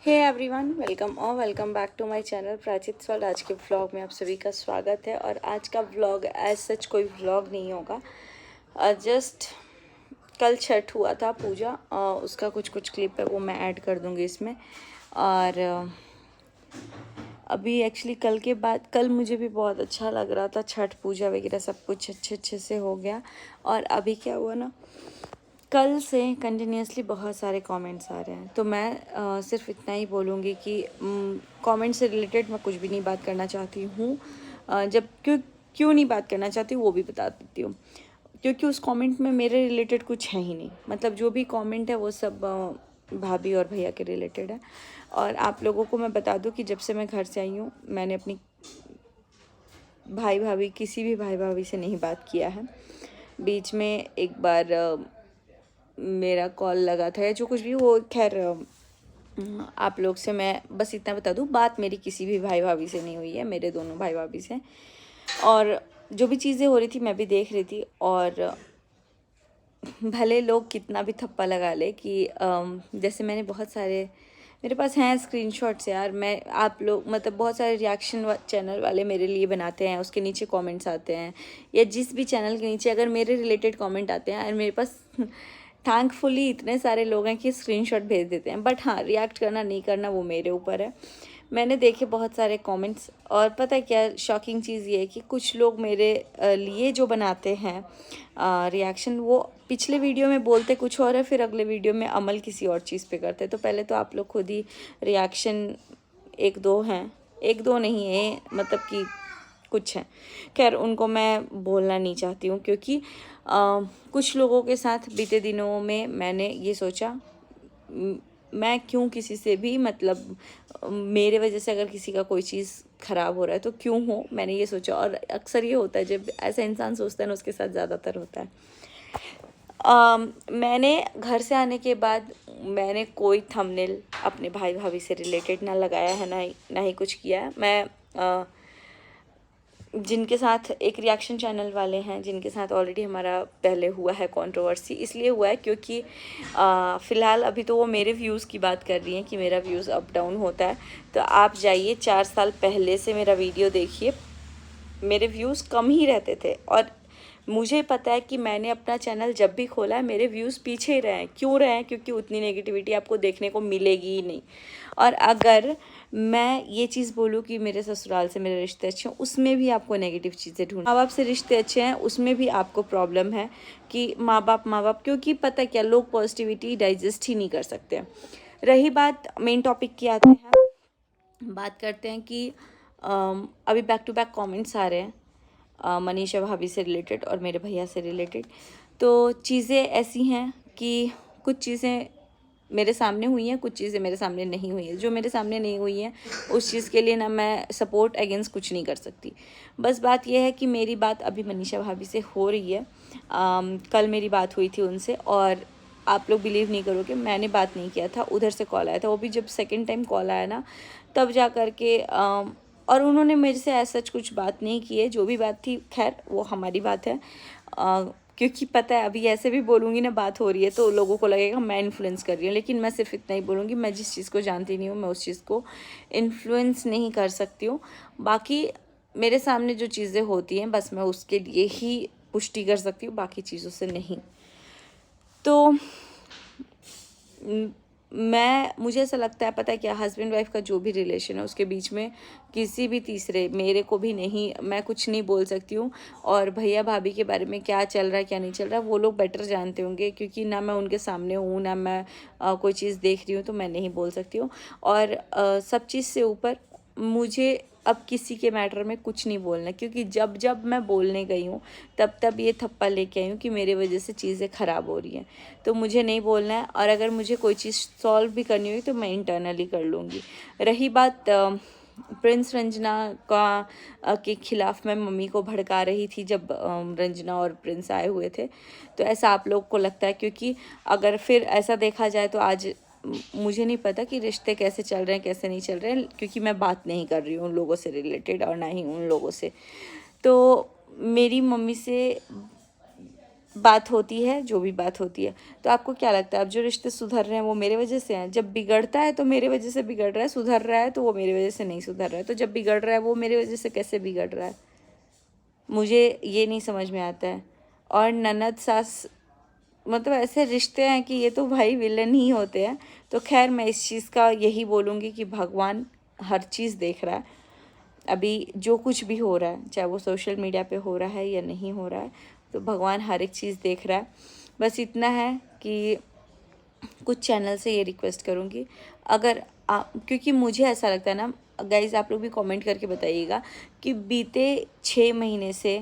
Hey everyone, welcome back to my channel Prachit world. आज के vlog में आप सभी का स्वागत है। और आज का व्लॉग एज सच कोई व्लॉग नहीं होगा, जस्ट कल छठ हुआ था पूजा, उसका कुछ कुछ क्लिप है वो मैं ऐड कर दूंगी इसमें। और अभी एक्चुअली कल के बाद कल मुझे भी बहुत अच्छा लग रहा था, छठ पूजा वगैरह सब कुछ अच्छे से हो गया। और अभी क्या हुआ ना, कल से कंटिन्यूसली बहुत सारे कमेंट्स आ रहे हैं, तो मैं सिर्फ इतना ही बोलूँगी कि कमेंट से रिलेटेड मैं कुछ भी नहीं बात करना चाहती हूँ। जब क्यों नहीं बात करना चाहती वो भी बता देती हूँ। क्योंकि उस कमेंट में मेरे रिलेटेड कुछ है ही नहीं, मतलब जो भी कमेंट है वो सब भाभी और भैया के रिलेटेड है। और आप लोगों को मैं बता दूँ कि जब से मैं घर से आई हूँ मैंने अपनी किसी भी भाई भाभी से नहीं बात किया है। बीच में एक बार मेरा कॉल लगा था या जो कुछ भी, वो खैर आप लोग से मैं बस इतना बता दूं, बात मेरी किसी भी भाई भाभी से नहीं हुई है, मेरे दोनों भाई भाभी से। और जो भी चीज़ें हो रही थी मैं भी देख रही थी। और भले लोग कितना भी थप्पा लगा ले कि जैसे मैंने बहुत सारे, मेरे पास हैं स्क्रीनशॉट्स यार। मैं आप लोग मतलब बहुत सारे रिएक्शन चैनल वाले मेरे लिए बनाते हैं, उसके नीचे कमेंट्स आते हैं, या जिस भी चैनल के नीचे अगर मेरे रिलेटेड कमेंट आते हैं, और मेरे पास थैंकफुली इतने सारे लोग हैं कि स्क्रीनशॉट भेज देते हैं। बट हाँ, रिएक्ट करना नहीं करना वो मेरे ऊपर है। मैंने देखे बहुत सारे कमेंट्स, और पता है क्या शॉकिंग चीज़ ये है कि कुछ लोग मेरे लिए जो बनाते हैं रिएक्शन, वो पिछले वीडियो में बोलते कुछ और है, फिर अगले वीडियो में अमल किसी और चीज़ पे करते। तो पहले तो आप लोग खुद ही रिएक्शन, एक दो हैं, एक दो नहीं है मतलब कि कुछ हैं, खैर उनको मैं बोलना नहीं चाहती हूँ। क्योंकि कुछ लोगों के साथ बीते दिनों में मैंने ये सोचा, मैं क्यों किसी से भी मतलब मेरे वजह से अगर किसी का कोई चीज़ ख़राब हो रहा है तो क्यों हो, मैंने ये सोचा। और अक्सर ये होता है जब ऐसा इंसान सोचता है ना, उसके साथ ज़्यादातर होता है। मैंने घर से आने के बाद मैंने कोई थंबनेल अपने भाई भाभी से रिलेटेड ना लगाया है, ना ही कुछ किया है। मैं जिनके साथ एक रिएक्शन चैनल वाले हैं जिनके साथ ऑलरेडी हमारा पहले हुआ है कंट्रोवर्सी, इसलिए हुआ है क्योंकि फ़िलहाल अभी तो वो मेरे व्यूज़ की बात कर रही हैं कि मेरा व्यूज़ अप डाउन होता है। तो आप जाइए 4 साल पहले से मेरा वीडियो देखिए, मेरे व्यूज़ कम ही रहते थे। और मुझे पता है कि मैंने अपना चैनल जब भी खोला है मेरे व्यूज़ पीछे ही रहे हैं। क्यों रहे हैं? क्योंकि उतनी नेगेटिविटी आपको देखने को मिलेगी ही नहीं। और अगर मैं ये चीज़ बोलूँ कि मेरे ससुराल से मेरे रिश्ते अच्छे हैं, उसमें भी आपको नेगेटिव चीज़ें ढूंढ, माँ बाप से रिश्ते अच्छे हैं उसमें भी आपको प्रॉब्लम है कि माँ बाप, क्योंकि पता है क्या, लोग पॉजिटिविटी डाइजेस्ट ही नहीं कर सकते। रही बात मेन टॉपिक की, आते हैं बात करते हैं कि अभी बैक टू बैक कमेंट्स आ रहे हैं मनीषा भाभी से रिलेटेड और मेरे भैया से रिलेटेड। तो चीज़ें ऐसी हैं कि कुछ चीज़ें मेरे सामने हुई हैं, कुछ चीज़ें मेरे सामने नहीं हुई हैं। जो मेरे सामने नहीं हुई हैं उस चीज़ के लिए ना मैं सपोर्ट अगेंस्ट कुछ नहीं कर सकती। बस बात यह है कि मेरी बात अभी मनीषा भाभी से हो रही है। कल मेरी बात हुई थी उनसे, और आप लोग बिलीव नहीं करोगे, मैंने बात नहीं किया था, उधर से कॉल आया था। वो भी जब सेकंड टाइम कॉल आया ना, तब जा कर के और उन्होंने मेरे से ऐसा कुछ बात नहीं की है। जो भी बात थी खैर वो हमारी बात है। क्योंकि पता है अभी ऐसे भी बोलूँगी ना, बात हो रही है तो लोगों को लगेगा मैं इन्फ्लुएंस कर रही हूँ, लेकिन मैं सिर्फ इतना ही बोलूँगी, मैं जिस चीज़ को जानती नहीं हूँ मैं उस चीज़ को इन्फ्लुएंस नहीं कर सकती हूँ। बाकी मेरे सामने जो चीज़ें होती हैं बस मैं उसके लिए ही पुष्टि कर सकती हूँ, बाकी चीज़ों से नहीं। तो मुझे ऐसा लगता है, पता है क्या, हस्बैंड वाइफ का जो भी रिलेशन है उसके बीच में किसी भी तीसरे, मेरे को भी नहीं, मैं कुछ नहीं बोल सकती हूँ। और भैया भाभी के बारे में क्या चल रहा है क्या नहीं चल रहा है वो लोग बेटर जानते होंगे, क्योंकि ना मैं उनके सामने हूँ ना मैं कोई चीज़ देख रही हूँ, तो मैं नहीं बोल सकती हूँ। और सब चीज़ से ऊपर मुझे अब किसी के मैटर में कुछ नहीं बोलना, क्योंकि जब जब मैं बोलने गई हूँ तब तब ये थप्पा लेके आई हूँ कि मेरे वजह से चीज़ें ख़राब हो रही हैं। तो मुझे नहीं बोलना है, और अगर मुझे कोई चीज़ सॉल्व भी करनी हुई तो मैं इंटरनली कर लूँगी। रही बात प्रिंस रंजना के ख़िलाफ़ मैं मम्मी को भड़का रही थी जब रंजना और प्रिंस आए हुए थे, तो ऐसा आप लोग को लगता है। क्योंकि अगर फिर ऐसा देखा जाए तो आज मुझे नहीं पता कि रिश्ते कैसे चल रहे हैं कैसे नहीं चल रहे हैं, क्योंकि मैं बात नहीं कर रही हूँ उन लोगों से रिलेटेड और ना ही उन लोगों से। तो मेरी मम्मी से बात होती है जो भी बात होती है। तो आपको क्या लगता है अब जो रिश्ते सुधर रहे हैं वो मेरे वजह से हैं? जब बिगड़ता है तो मेरे वजह से बिगड़ रहा है, सुधर रहा है तो वो मेरे वजह से नहीं सुधर रहा है। तो जब बिगड़ रहा है वो मेरे वजह से कैसे बिगड़ रहा है? मुझे ये नहीं समझ में आता है। और ननद सास मतलब ऐसे रिश्ते हैं कि ये तो भाई विलन ही होते हैं। तो खैर मैं इस चीज़ का यही बोलूँगी कि भगवान हर चीज़ देख रहा है। अभी जो कुछ भी हो रहा है, चाहे वो सोशल मीडिया पे हो रहा है या नहीं हो रहा है, तो भगवान हर एक चीज़ देख रहा है। बस इतना है कि कुछ चैनल से ये रिक्वेस्ट करूँगी, अगर क्योंकि मुझे ऐसा लगता है ना गाइज़, आप लोग भी कमेंट करके बताइएगा कि बीते 6 महीने से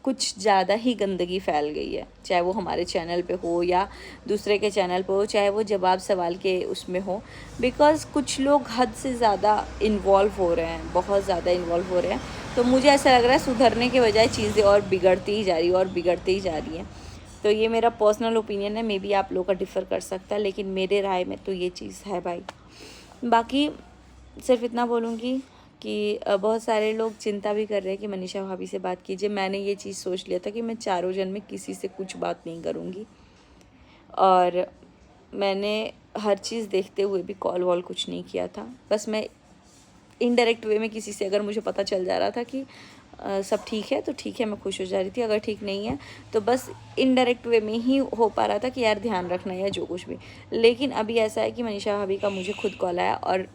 कुछ ज़्यादा ही गंदगी फैल गई है, चाहे वो हमारे चैनल पे हो या दूसरे के चैनल पे हो, चाहे वो जवाब सवाल के उसमें हो। बिकॉज़ कुछ लोग हद से ज़्यादा इन्वॉल्व हो रहे हैं, बहुत ज़्यादा इन्वॉल्व हो रहे हैं। तो मुझे ऐसा लग रहा है सुधरने के बजाय चीज़ें और बिगड़ती ही जा रही है और बिगड़ती ही जा रही हैं। तो ये मेरा पर्सनल ओपिनियन है, मे बी आप लोगों का डिफ़र कर सकता है, लेकिन मेरे राय में तो ये चीज़ है भाई। बाकी सिर्फ इतना बोलूँगी कि बहुत सारे लोग चिंता भी कर रहे हैं कि मनीषा भाभी से बात कीजिए। मैंने ये चीज़ सोच लिया था कि मैं चारों जन्म में किसी से कुछ बात नहीं करूँगी, और मैंने हर चीज़ देखते हुए भी कॉल वॉल कुछ नहीं किया था। बस मैं इनडायरेक्ट वे में किसी से, अगर मुझे पता चल जा रहा था कि सब ठीक है तो ठीक है, मैं खुश हो जा रही थी। अगर ठीक नहीं है तो बस इनडायरेक्ट वे में ही हो पा रहा था कि यार ध्यान रखना या जो कुछ भी। लेकिन अभी ऐसा है कि मनीषा भाभी का मुझे खुद कॉल आया, और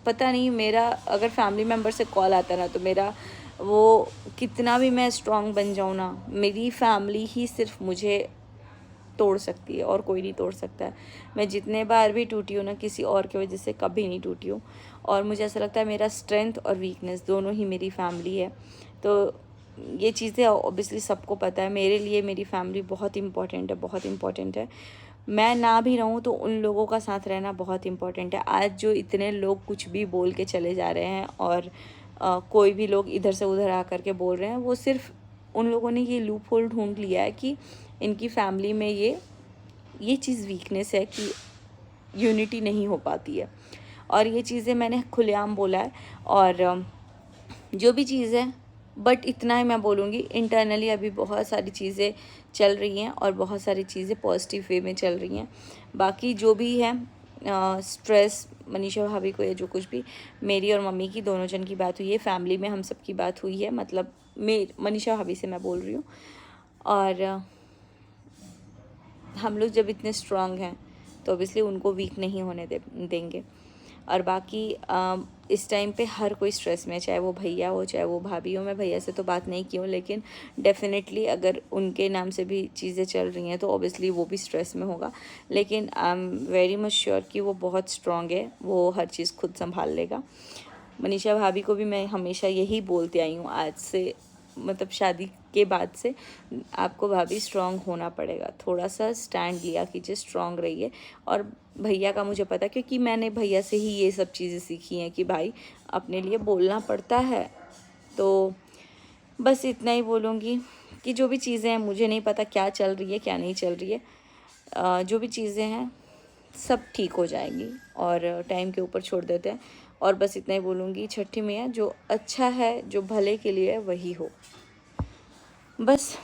पता नहीं, मेरा अगर फैमिली मेम्बर से कॉल आता ना तो मेरा वो कितना भी मैं स्ट्रांग बन जाऊँ ना, मेरी फैमिली ही सिर्फ मुझे तोड़ सकती है और कोई नहीं तोड़ सकता है। मैं जितने बार भी टूटी हूँ ना, किसी और की वजह से कभी नहीं टूटी हूँ। और मुझे ऐसा लगता है मेरा स्ट्रेंथ और वीकनेस दोनों ही मेरी फैमिली है। तो ये चीज़ें ऑब्वियसली सबको पता है, मेरे लिए मेरी फैमिली बहुत इम्पॉर्टेंट है, बहुत इम्पॉर्टेंट है। मैं ना भी रहूँ तो उन लोगों का साथ रहना बहुत इम्पॉर्टेंट है। आज जो इतने लोग कुछ भी बोल के चले जा रहे हैं, और कोई भी लोग इधर से उधर आ कर के बोल रहे हैं, वो सिर्फ उन लोगों ने ये लूप होल ढूंढ लिया है कि इनकी फैमिली में ये चीज़ वीकनेस है कि यूनिटी नहीं हो पाती है। और ये चीज़ें मैंने खुलेआम बोला है। और जो भी चीज़ है, बट इतना ही मैं बोलूँगी, इंटरनली अभी बहुत सारी चीज़ें चल रही हैं और बहुत सारी चीज़ें पॉजिटिव वे में चल रही हैं। बाकी जो भी है स्ट्रेस मनीषा भाभी को या जो कुछ भी, मेरी और मम्मी की दोनों जन की बात हुई है, फैमिली में हम सब की बात हुई है, मतलब मनीषा भाभी से मैं बोल रही हूँ। और हम लोग जब इतने स्ट्रांग हैं तो ऑब्वियसली उनको वीक नहीं होने देंगे। और बाकी इस टाइम पे हर कोई स्ट्रेस में है, चाहे वो भैया हो चाहे वो भाभी हो। मैं भैया से तो बात नहीं की हूँ, लेकिन डेफिनेटली अगर उनके नाम से भी चीज़ें चल रही हैं तो ऑब्वियसली वो भी स्ट्रेस में होगा। लेकिन I am very much sure कि वो बहुत स्ट्रांग है, वो हर चीज़ खुद संभाल लेगा। मनीषा भाभी को भी मैं हमेशा यही बोलती आई हूँ, आज से मतलब शादी के बाद से, आपको भाभी स्ट्रांग होना पड़ेगा, थोड़ा सा स्टैंड लिया कीजिए, स्ट्रांग रहिए। और भैया का मुझे पता, क्योंकि मैंने भैया से ही ये सब चीज़ें सीखी हैं कि भाई अपने लिए बोलना पड़ता है। तो बस इतना ही बोलूँगी कि जो भी चीज़ें हैं, मुझे नहीं पता क्या चल रही है क्या नहीं चल रही है, जो भी चीज़ें हैं सब ठीक हो जाएंगी, और टाइम के ऊपर छोड़ देते हैं। और बस इतना ही बोलूँगी, छठी मैया जो अच्छा है, जो भले के लिए है वही हो। बस